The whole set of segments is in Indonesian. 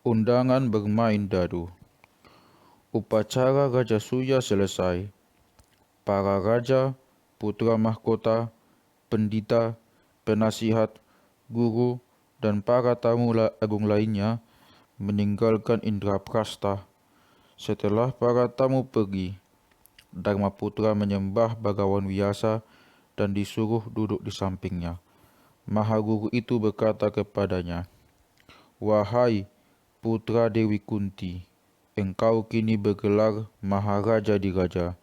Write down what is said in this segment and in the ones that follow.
Undangan bermain dadu. Upacara Raja Surya selesai. Para raja, putra mahkota, pendeta, penasihat, guru, dan para tamu agung lainnya meninggalkan Indraprastha. Setelah para tamu pergi, Dharmaputra menyembah Bagawan Vyasa dan disuruh duduk di sampingnya. Mahaguru itu berkata kepadanya, "Wahai putra Dewi Kunti, engkau kini bergelar Maharaja di Raja.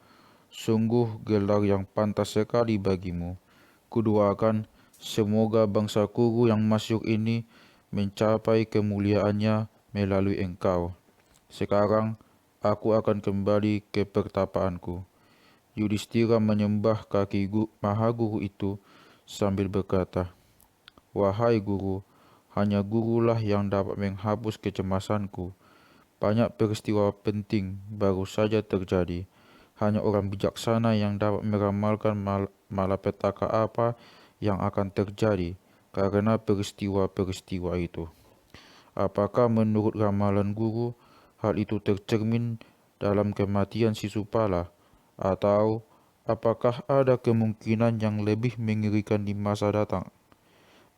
Sungguh gelar yang pantas sekali bagimu. Kudoakan semoga bangsa Kuru yang masyhur ini mencapai kemuliaannya melalui engkau. Sekarang aku akan kembali ke pertapaanku." Yudhistira menyembah kaki Mahaguru itu sambil berkata, "Wahai guru, hanya gurulah yang dapat menghapus kecemasanku. Banyak peristiwa penting baru saja terjadi. Hanya orang bijaksana yang dapat meramalkan malapetaka apa yang akan terjadi karena peristiwa-peristiwa itu. Apakah menurut ramalan guru, hal itu tercermin dalam kematian Sisupala? Atau apakah ada kemungkinan yang lebih mengerikan di masa datang?"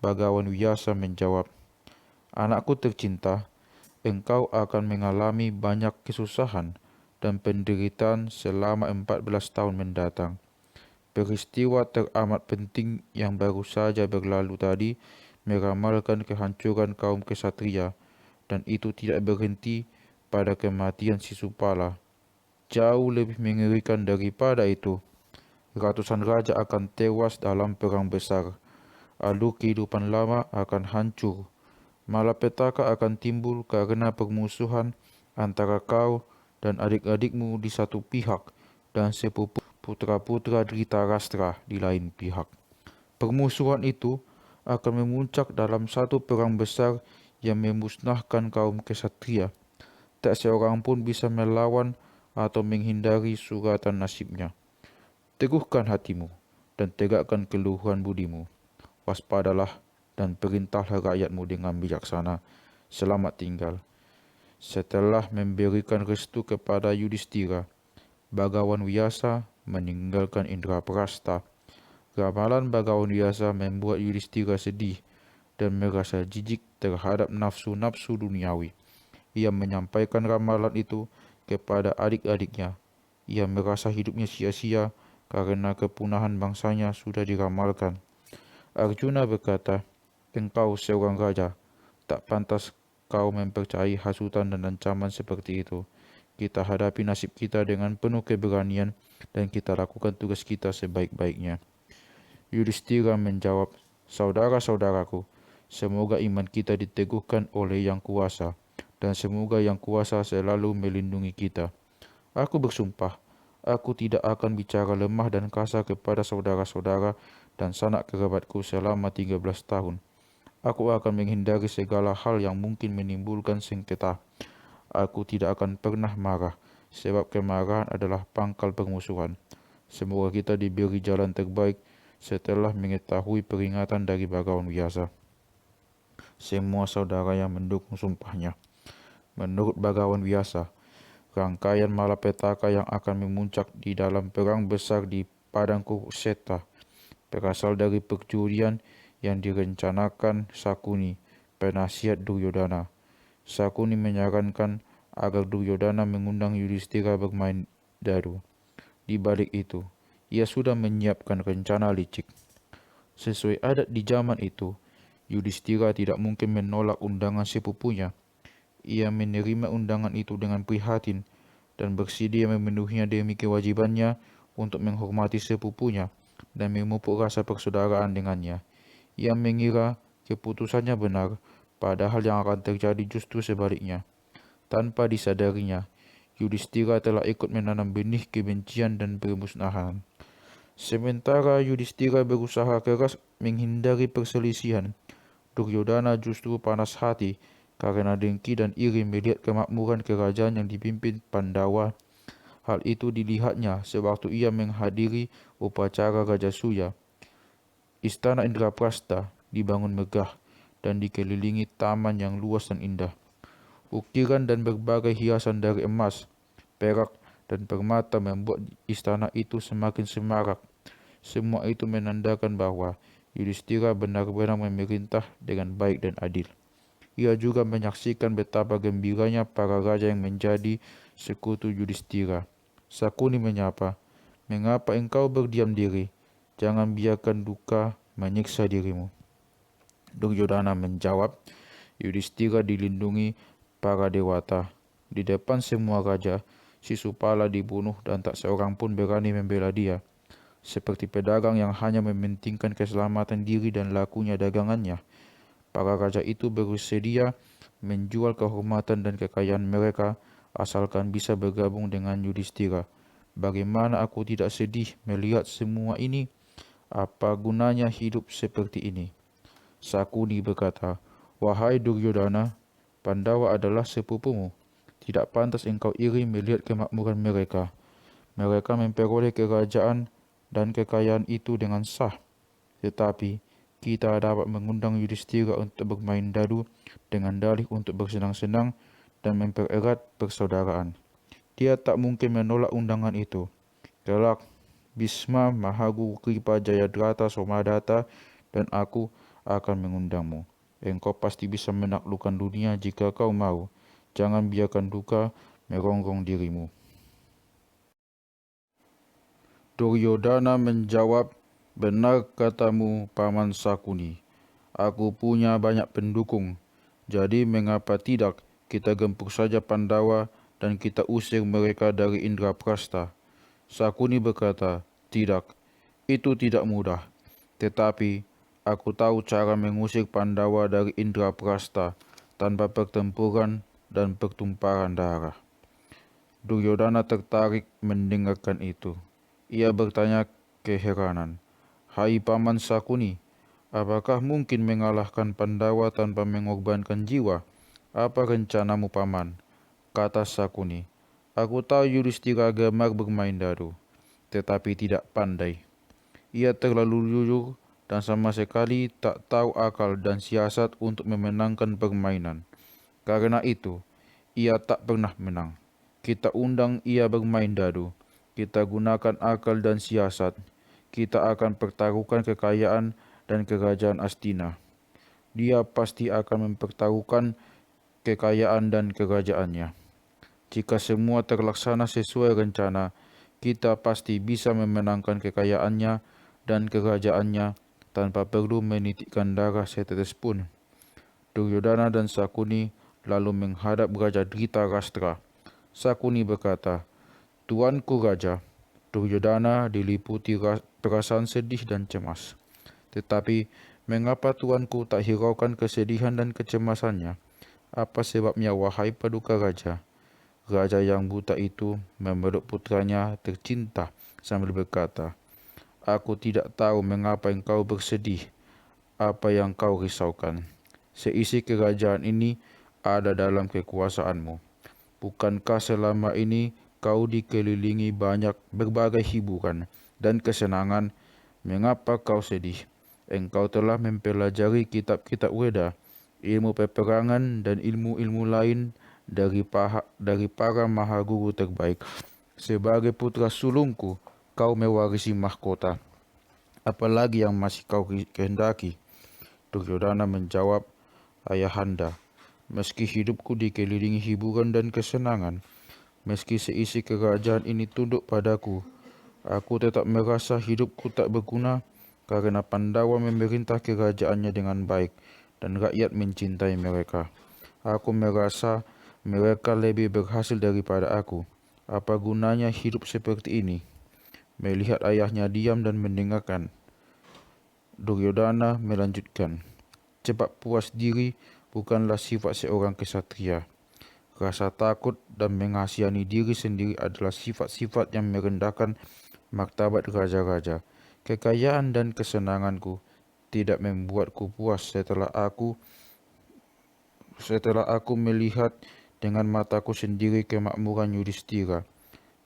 Bagawan Vyasa menjawab, "Anakku tercinta, engkau akan mengalami banyak kesusahan dan penderitaan selama 14 tahun mendatang. Peristiwa teramat penting yang baru saja berlalu tadi meramalkan kehancuran kaum kesatria, dan itu tidak berhenti pada kematian Sisupala. Jauh lebih mengerikan daripada itu, ratusan raja akan tewas dalam perang besar. Alur kehidupan lama akan hancur. Malapetaka akan timbul karena permusuhan antara kau dan adik-adikmu di satu pihak dan sepupu putra-putra Dhritarashtra di lain pihak. Permusuhan itu akan memuncak dalam satu perang besar yang memusnahkan kaum kesatria. Tak seorang pun bisa melawan atau menghindari suratan nasibnya. Teguhkan hatimu dan tegakkan keluhuran budimu. Waspadalah dan perintahlah rakyatmu dengan bijaksana. Selamat tinggal." Setelah memberikan restu kepada Yudhistira, Bagawan Vyasa meninggalkan Indraprastha. Ramalan Bagawan Vyasa membuat Yudhistira sedih dan merasa jijik terhadap nafsu-nafsu duniawi. Ia menyampaikan ramalan itu kepada adik-adiknya. Ia merasa hidupnya sia-sia karena kepunahan bangsanya sudah diramalkan. Arjuna berkata, "Engkau seorang raja, tak pantas kau mempercayai hasutan dan ancaman seperti itu. Kita hadapi nasib kita dengan penuh keberanian dan kita lakukan tugas kita sebaik-baiknya." Yudhistira menjawab, "Saudara-saudaraku, semoga iman kita diteguhkan oleh Yang Kuasa, dan semoga Yang Kuasa selalu melindungi kita. Aku bersumpah, aku tidak akan bicara lemah dan kasar kepada saudara-saudara dan sanak kerabatku selama 13 tahun. Aku akan menghindari segala hal yang mungkin menimbulkan sengketa. Aku tidak akan pernah marah, sebab kemarahan adalah pangkal permusuhan. Semoga kita diberi jalan terbaik setelah mengetahui peringatan dari Bagawan Vyasa." Semua saudara yang mendukung sumpahnya. Menurut Bagawan Vyasa, rangkaian malapetaka yang akan memuncak di dalam perang besar di padang Kurukshetra berasal dari perjudian yang direncanakan Sakuni, penasihat Duryodhana. Sakuni menyarankan agar Duryodhana mengundang Yudhistira bermain dadu. Di balik itu, ia sudah menyiapkan rencana licik. Sesuai adat di zaman itu, Yudhistira tidak mungkin menolak undangan sepupunya. Ia menerima undangan itu dengan prihatin dan bersedia memenuhinya demi kewajibannya untuk menghormati sepupunya dan memupuk rasa persaudaraan dengannya. Ia mengira keputusannya benar, padahal yang akan terjadi justru sebaliknya. Tanpa disadarinya, Yudhistira telah ikut menanam benih kebencian dan permusnahan. Sementara Yudhistira berusaha keras menghindari perselisihan, Duryodhana justru panas hati karena dengki dan iri melihat kemakmuran kerajaan yang dipimpin Pandawa. Hal itu dilihatnya sewaktu ia menghadiri upacara Raja Surya. Istana Indraprastha dibangun megah dan dikelilingi taman yang luas dan indah. Ukiran dan berbagai hiasan dari emas, perak, dan permata membuat istana itu semakin semarak. Semua itu menandakan bahwa Yudhistira benar-benar memerintah dengan baik dan adil. Ia juga menyaksikan betapa gembiranya para raja yang menjadi sekutu Yudhistira. Sakuni menyapa, "Mengapa engkau berdiam diri? Jangan biarkan duka menyiksa dirimu." Duryodhana menjawab, "Yudhistira dilindungi para dewata. Di depan semua raja, Sisupala dibunuh dan tak seorang pun berani membela dia. Seperti pedagang yang hanya mementingkan keselamatan diri dan lakunya dagangannya, para raja itu bersedia menjual kehormatan dan kekayaan mereka asalkan bisa bergabung dengan Yudhistira. Bagaimana aku tidak sedih melihat semua ini? Apa gunanya hidup seperti ini?" Sakuni berkata, "Wahai Duryodhana, Pandawa adalah sepupumu. Tidak pantas engkau iri melihat kemakmuran mereka. Mereka memperoleh kerajaan dan kekayaan itu dengan sah. Tetapi kita dapat mengundang Yudhistira untuk bermain dadu dengan dalih untuk bersenang-senang dan mempererat persaudaraan. Dia tak mungkin menolak undangan itu. Kelak, Bhisma, Mahagu, Kripa, Jayadrata, Somadatta, dan aku akan mengundangmu. Engkau pasti bisa menaklukkan dunia jika kau mau. Jangan biarkan duka merongrong dirimu." Duryodhana menjawab, "Benar katamu, Paman Sakuni. Aku punya banyak pendukung. Jadi mengapa tidak kita gempur saja Pandawa dan kita usir mereka dari Indraprastha?" Sakuni berkata, "Tidak, itu tidak mudah. Tetapi aku tahu cara mengusir Pandawa dari Indraprastha tanpa pertempuran dan pertumpahan darah." Duryodhana tertarik mendengarkan itu. Ia bertanya keheranan, "Hai Paman Sakuni, apakah mungkin mengalahkan Pandawa tanpa mengorbankan jiwa? Apa rencanamu, Paman?" Kata Sakuni, "Aku tahu Yudhistira gemar bermain dadu, tetapi tidak pandai. Ia terlalu jujur dan sama sekali tak tahu akal dan siasat untuk memenangkan permainan. Karena itu, ia tak pernah menang. Kita undang ia bermain dadu. Kita gunakan akal dan siasat. Kita akan pertaruhkan kekayaan dan kerajaan Astina. Dia pasti akan mempertaruhkan kekayaan dan kerajaannya. Jika semua terlaksana sesuai rencana, kita pasti bisa memenangkan kekayaannya dan kerajaannya tanpa perlu menitikkan darah setetes pun." Duryodhana dan Sakuni lalu menghadap Raja Dhritarashtra. Sakuni berkata, "Tuanku Raja." Duryodhana diliputi perasaan sedih dan cemas. "Tetapi mengapa tuanku tak hiraukan kesedihan dan kecemasannya? Apa sebabnya, wahai Paduka Raja?" Raja yang buta itu memeluk putranya tercinta sambil berkata, "Aku tidak tahu mengapa engkau bersedih. Apa yang kau risaukan? Seisi kerajaan ini ada dalam kekuasaanmu. Bukankah selama ini kau dikelilingi banyak berbagai hiburan dan kesenangan? Mengapa kau sedih? Engkau telah mempelajari kitab-kitab Weda, ilmu peperangan dan ilmu-ilmu lain dari para mahaguru terbaik. Sebagai putra sulungku, kau mewarisi mahkota. Apalagi yang masih kau kehendaki?" Duryodhana menjawab, "Ayahanda, meski hidupku dikelilingi hiburan dan kesenangan, meski seisi kerajaan ini tunduk padaku, aku tetap merasa hidupku tak berguna karena Pandawa memerintah kerajaannya dengan baik dan rakyat mencintai mereka. Aku merasa mereka lebih berhasil daripada aku. Apa gunanya hidup seperti ini?" Melihat ayahnya diam dan mendengarkan, Duryodhana melanjutkan, "Cepat puas diri bukanlah sifat seorang kesatria. Rasa takut dan mengasihani diri sendiri adalah sifat-sifat yang merendahkan martabat raja-raja. Kekayaan dan kesenanganku tidak membuatku puas setelah aku melihat dengan mataku sendiri kemakmuran Yudhistira.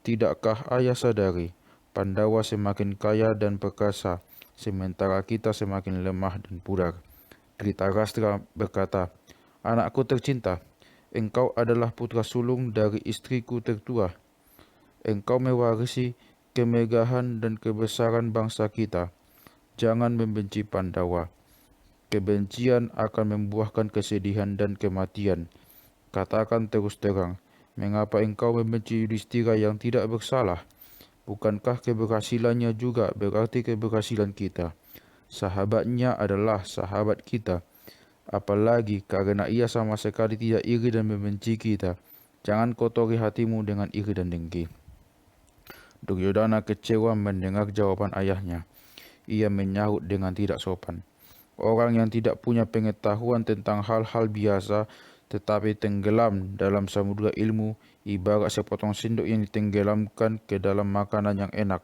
Tidakkah ayah sadari, Pandawa semakin kaya dan perkasa, sementara kita semakin lemah dan pudar?" Dhritarashtra berkata, "Anakku tercinta, engkau adalah putra sulung dari istriku tertua. Engkau mewarisi kemegahan dan kebesaran bangsa kita. Jangan membenci Pandawa. Kebencian akan membuahkan kesedihan dan kematian. Katakan terus terang, mengapa engkau membenci Yudhistira yang tidak bersalah? Bukankah keberhasilannya juga berarti keberhasilan kita? Sahabatnya adalah sahabat kita. Apalagi karena ia sama sekali tidak iri dan membenci kita. Jangan kotori hatimu dengan iri dan dengki. Duryodhana kecewa mendengar jawaban ayahnya. Ia menyahut dengan tidak sopan. Orang yang tidak punya pengetahuan tentang hal-hal biasa tetapi tenggelam dalam samudera ilmu ibarat sepotong sendok yang ditenggelamkan ke dalam makanan yang enak.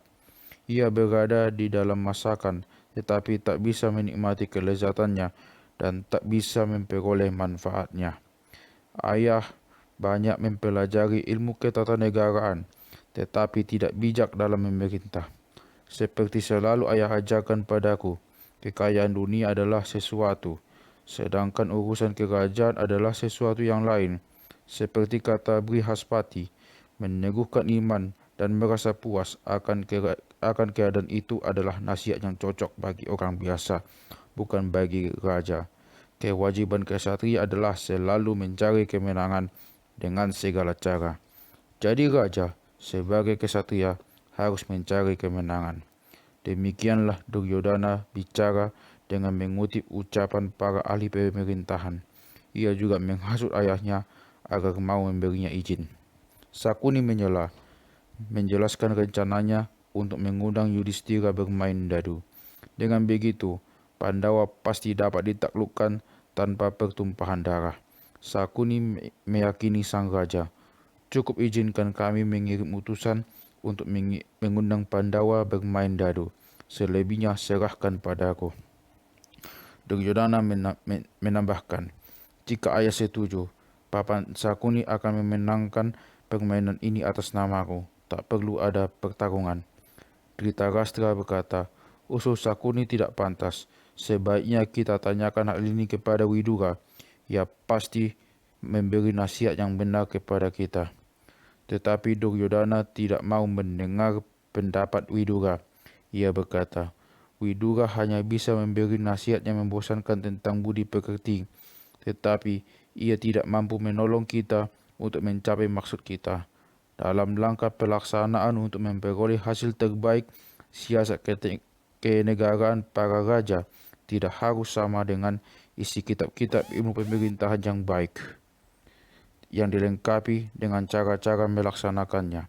Ia berada di dalam masakan tetapi tak bisa menikmati kelezatannya dan tak bisa memperoleh manfaatnya. Ayah banyak mempelajari ilmu ketatanegaraan tetapi tidak bijak dalam memerintah. Seperti selalu ayah ajarkan padaku, kekayaan dunia adalah sesuatu, sedangkan urusan kerajaan adalah sesuatu yang lain. Seperti kata Brihaspati, meneguhkan iman dan merasa puas akan keadaan itu adalah nasihat yang cocok bagi orang biasa, bukan bagi raja. Kewajiban kesatria adalah selalu mencari kemenangan dengan segala cara. Jadi raja, sebagai kesatria, harus mencari kemenangan. Demikianlah Duryodhana bicara dengan mengutip ucapan para ahli pemerintahan. Ia juga menghasut ayahnya agar mau memberinya izin. Sakuni menjelaskan rencananya untuk mengundang Yudhistira bermain dadu. Dengan begitu, Pandawa pasti dapat ditaklukkan tanpa pertumpahan darah. Sakuni meyakini sang raja. Cukup izinkan kami mengirim utusan untuk mengundang Pandawa bermain dadu. Selebihnya serahkan padaku. Duryodhana menambahkan, jika ayah setuju, Papan Sakuni akan memenangkan permainan ini atas namaku. Tak perlu ada pertarungan. Dhritarashtra berkata, usul Sakuni tidak pantas. Sebaiknya kita tanyakan hal ini kepada Widura. Ia pasti memberi nasihat yang benar kepada kita. Tetapi Duryodhana tidak mau mendengar pendapat Widura. Ia berkata, Widura hanya bisa memberi nasihat yang membosankan tentang budi pekerti, tetapi ia tidak mampu menolong kita untuk mencapai maksud kita. Dalam langkah pelaksanaan untuk memperoleh hasil terbaik, siasat kenegaraan para raja tidak harus sama dengan isi kitab-kitab ilmu pemerintahan yang baik, yang dilengkapi dengan cara-cara melaksanakannya.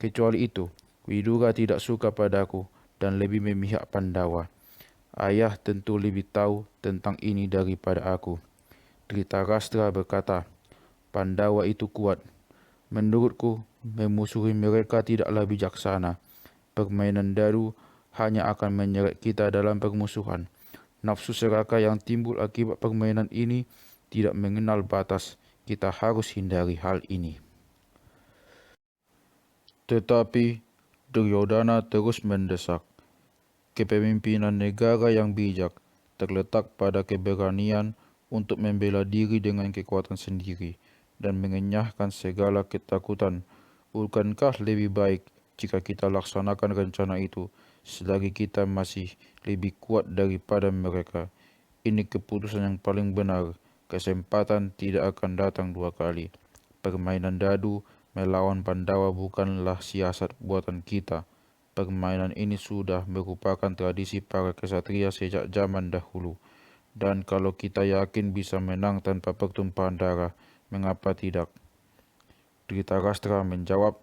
Kecuali itu, Widura tidak suka padaku dan lebih memihak Pandawa. Ayah tentu lebih tahu tentang ini daripada aku. Dhritarashtra berkata, Pandawa itu kuat. Menurutku, memusuhi mereka tidaklah bijaksana. Permainan dadu hanya akan menyeret kita dalam permusuhan. Nafsu serakah yang timbul akibat permainan ini tidak mengenal batas. Kita harus hindari hal ini. Tetapi Duryodhana terus mendesak. Kepemimpinan negara yang bijak terletak pada keberanian untuk membela diri dengan kekuatan sendiri dan mengenyahkan segala ketakutan. Bukankah lebih baik jika kita laksanakan rencana itu selagi kita masih lebih kuat daripada mereka? Ini keputusan yang paling benar. Kesempatan tidak akan datang dua kali. Permainan dadu melawan Pandawa bukanlah siasat buatan kita. Permainan ini sudah merupakan tradisi para kesatria sejak zaman dahulu. Dan kalau kita yakin bisa menang tanpa pertumpahan darah, mengapa tidak? Dhritarashtra menjawab,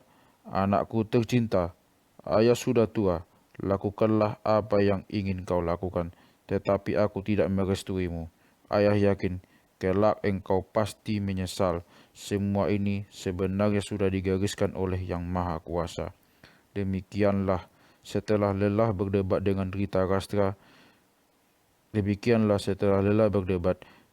anakku tercinta, ayah sudah tua, lakukanlah apa yang ingin kau lakukan, tetapi aku tidak merestuimu. Ayah yakin, kelak engkau pasti menyesal. Semua ini sebenarnya sudah digariskan oleh Yang Maha Kuasa. Demikianlah setelah lelah berdebat,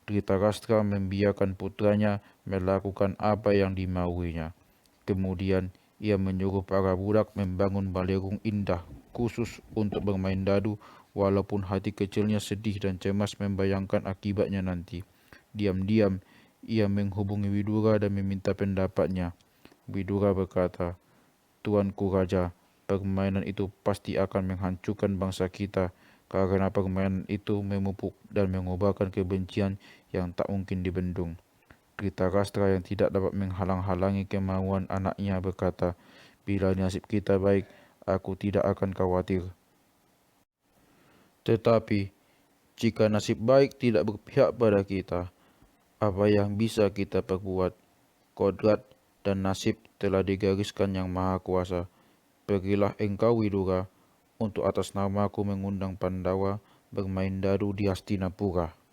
Dhritarashtra membiarkan putranya melakukan apa yang dimauinya. Kemudian ia menyuruh para budak membangun balerung indah khusus untuk bermain dadu, walaupun hati kecilnya sedih dan cemas membayangkan akibatnya nanti. Diam-diam Ia menghubungi Widura dan meminta pendapatnya. Widura berkata, "Tuanku Raja, permainan itu pasti akan menghancurkan bangsa kita karena permainan itu memupuk dan mengobarkan kebencian yang tak mungkin dibendung." Dhritarashtra yang tidak dapat menghalang-halangi kemauan anaknya berkata, "Bila nasib kita baik, aku tidak akan khawatir. Tetapi, jika nasib baik tidak berpihak pada kita, apa yang bisa kita perbuat? Kodrat dan nasib telah digariskan Yang Maha Kuasa. Pergilah engkau Widura untuk atas namaku mengundang Pandawa bermain dadu di Hastinapura."